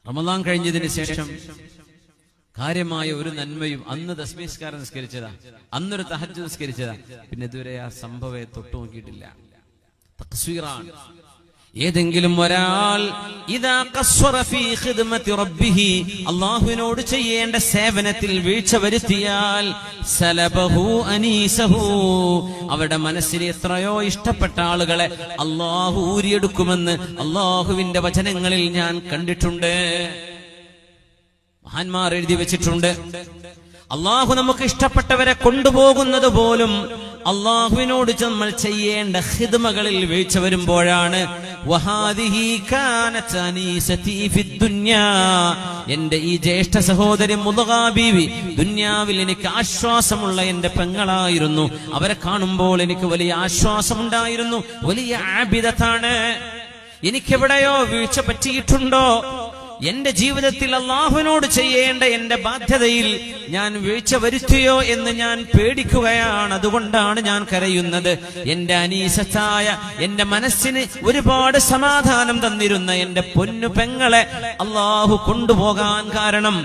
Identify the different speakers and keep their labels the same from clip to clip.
Speaker 1: റമദാൻ കഴിഞ്ഞതിന് ശേഷം കാര്യമായ ഒരു നന്മയും അന്ന് തസ്ബീഹ് നിസ്കരിച്ചതാ, അന്നൊരു തഹജ്ജുദ് നിസ്കരിച്ചതാ, പിന്നെ ഇതുവരെ ആ സംഭവത്തെ തൊട്ടു നോക്കിയിട്ടില്ല. തഖ്സീറാണ്. ഏതെങ്കിലും ഒരാൾ ഇദാ ഖസ്സറ ഫീ ഖിദ്മത്തി റബ്ബിഹി, അല്ലാഹുവിനോട് ചെയ്യേണ്ട സേവനത്തിൽ വീഴ്ച വരുത്തിയാൽ സലബഹു അനീസഹു, അവരുടെ മനസ്സിൽ എത്രയോ ഇഷ്ടപ്പെട്ട ആളുകളെ അല്ലാഹു ഊരിയെടുക്കുമെന്ന് അല്ലാഹുവിന്റെ വചനങ്ങളിൽ ഞാൻ കണ്ടിട്ടുണ്ട്. മഹാന്മാർ എഴുതി വെച്ചിട്ടുണ്ട്. അള്ളാഹു നമുക്ക് ഇഷ്ടപ്പെട്ടവരെ കൊണ്ടുപോകുന്നത് പോലും അള്ളാഹുവിനോട് നമ്മൾ ചെയ്യേണ്ട ഖിദ്മകളിൽ വീഴ്ച വരുമ്പോഴാണ്. എന്റെ ഈ ജ്യേഷ്ഠ സഹോദരി മുദ്ഗാ ബീവി ദുന്യാവിൽ എനിക്ക് ആശ്വാസമുള്ള എന്റെ പെങ്ങളായിരുന്നു. അവരെ കാണുമ്പോൾ എനിക്ക് വലിയ ആശ്വാസമുണ്ടായിരുന്നു. വലിയ ആബിദത്താണ്. എനിക്കെവിടെയോ വീഴ്ച പറ്റിയിട്ടുണ്ടോ? എന്റെ ജീവിതത്തിൽ അള്ളാഹുവിനോട് ചെയ്യേണ്ട എന്റെ ബാധ്യതയിൽ ഞാൻ വീഴ്ച വരുത്തിയോ എന്ന് ഞാൻ പേടിക്കുകയാണ്. അതുകൊണ്ടാണ് ഞാൻ കരയുന്നത്. എന്റെ അനീസത്തായ, എന്റെ മനസ്സിന് ഒരുപാട് സമാധാനം തന്നിരുന്ന എന്റെ പൊന്നു പെങ്ങളെ അള്ളാഹു കൊണ്ടുപോകാൻ കാരണം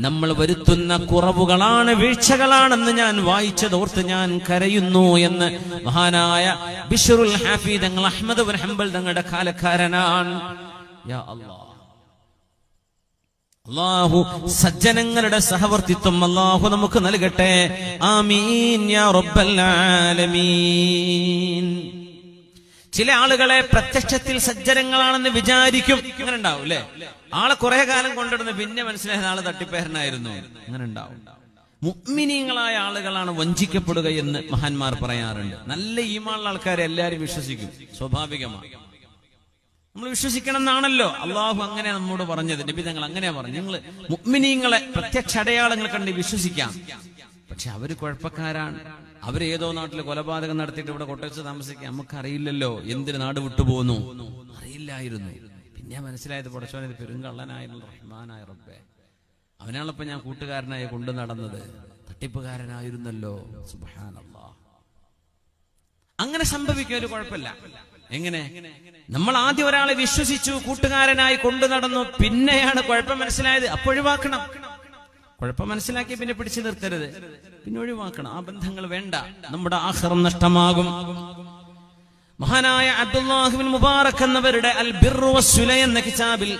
Speaker 1: നമ്മൾ വരുത്തുന്ന കുറവുകളാണ്, വീഴ്ചകളാണെന്ന് ഞാൻ വായിച്ചതോർത്ത് ഞാൻ കരയുന്നു എന്ന് മഹാനായ ബിശ്റുൽ ഹാഫി തങ്ങൾ അഹ്മദ് ബിൻ ഹംബൽ തങ്ങളുടെ കാലക്കാരനാണ്. യാ അല്ലാഹ്, അല്ലാഹു സജ്ജനങ്ങളുടെ സഹവർത്തിത്വം അല്ലാഹു നമുക്ക് നൽകട്ടെ. ആമീൻ യാ റബ്ബൽ ആലമീൻ. ചില ആളുകളെ പ്രത്യക്ഷത്തിൽ സജ്ജനങ്ങളാണെന്ന് വിചാരിക്കും. അങ്ങനെ ഉണ്ടാവും അല്ലെ? ആളെ കുറെ കാലം കൊണ്ടിടുന്നു, പിന്നെ മനസ്സിലായ ആള് തട്ടിപ്പേരനായിരുന്നു. അങ്ങനെ ഉണ്ടാവും. മുഅ്മിനീങ്ങളായ ആളുകളാണ് വഞ്ചിക്കപ്പെടുക എന്ന് മഹാന്മാർ പറയാറുണ്ട്. നല്ല ഈമാനുള്ള ആൾക്കാരെ എല്ലാവരും വിശ്വസിക്കും, സ്വാഭാവികമാണ്. നമ്മൾ വിശ്വസിക്കണം എന്നാണല്ലോ അള്ളാഹു അങ്ങനെ നമ്മോട് പറഞ്ഞത്. നബി തങ്ങൾ അങ്ങനെയാ പറഞ്ഞു, നിങ്ങൾ മുഅ്മിനീങ്ങളെ പ്രത്യക്ഷ അടയാളങ്ങൾ കണ്ട് വിശ്വസിക്കാം. പക്ഷെ അവര് കുഴപ്പക്കാരാണ്. അവരേതോ നാട്ടിൽ കൊലപാതകം നടത്തിയിട്ട് ഇവിടെ കൊട്ടച്ച് താമസിക്കാം. നമുക്കറിയില്ലല്ലോ എന്തിന് നാട് വിട്ടുപോകുന്നു, അറിയില്ലായിരുന്നു. പിന്നെ മനസ്സിലായത് പടച്ചോനെ പെരുങ്കള്ളനായുള്ള റഹ്മാനായ റബ്ബേ, അവനാണിപ്പോ ഞാൻ കൂട്ടുകാരനായി കൊണ്ടു നടന്നത്, തട്ടിപ്പുകാരനായിരുന്നല്ലോ. സുബ്ഹാനല്ലാഹ്. അങ്ങനെ സംഭവിക്കും, ഒരു കുഴപ്പമില്ല. എങ്ങനെ? നമ്മൾ ആദ്യം ഒരാളെ വിശ്വസിച്ചു, കൂട്ടുകാരനായി കൊണ്ടു നടന്നു, പിന്നെയാണ് കുഴപ്പം മനസ്സിലായത്. അപ്പോൾ ഒഴിവാക്കണം. കുഴപ്പം മനസ്സിലാക്കി പിന്നെ പിടിച്ചു നിർത്തരുത്, പിന്നെ ഒഴിവാക്കണം. ആ ബന്ധങ്ങൾ വേണ്ട, നമ്മുടെ ആഖിറം നഷ്ടമാകും. മഹാനായ അബ്ദുല്ലാഹ് ഇബ്നു മുബാറക് എന്നവരുടെ അൽ ബിർറു വസ്സുല എന്ന കിതാബിൽ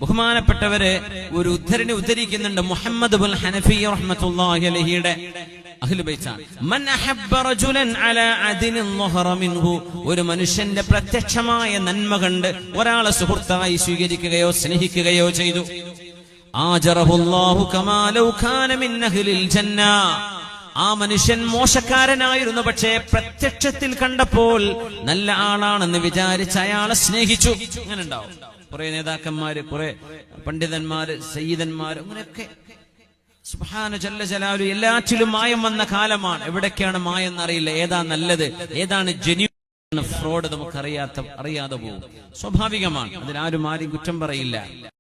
Speaker 1: ബഹുമാനപ്പെട്ടവരെ ഒരു ഉദ്ധരണി ഉദ്ധരിക്കുന്നുണ്ട്. മുഹമ്മദ് ഇബ്നു ഹനഫി റഹ്മത്തുള്ളാഹി അലൈഹിയുടെ അഹ്ലു ബൈത്താണ്. മൻ അഹബ്ബ റജുലൻ അലാ അദിനിൻ ളഹറ മിൻഹു, ഒരു മനുഷ്യന്റെ പ്രത്യക്ഷമായ നന്മ കണ്ട് ഒരാളെ സുഹൃത്തായി സ്വീകരിക്കുകയോ സ്നേഹിക്കുകയോ ചെയ്തു, ആജറഹുല്ലാഹു കമാ ലൗ കാന മിൻ അഹ്ലിൽ ജന്ന, ആ മനുഷ്യൻ മോശക്കാരനായിരുന്നു, പക്ഷേ പ്രത്യക്ഷത്തിൽ കണ്ടപ്പോൾ നല്ല ആളാണെന്ന് വിചാരിച്ച് അയാളെ സ്നേഹിച്ചു. അങ്ങനെ ഉണ്ടാവും. കുറെ നേതാക്കന്മാര്, കുറെ പണ്ഡിതന്മാര്, സയ്യിദന്മാര്, അങ്ങനെയൊക്കെ. സുബ്ഹാന ജല്ല ജലാലു. എല്ലാറ്റിലും മായം വന്ന കാലമാണ്. എവിടേക്കാണ് മായം എന്നറിയില്ല. ഏതാ നല്ലത്, ഏതാണ് ജെന്യൂൻ, ഫ്രോഡ് നമുക്കറിയാതെ പോകും. സ്വാഭാവികമാണ്. അതിനാരും ആരും കുറ്റം പറയില്ല.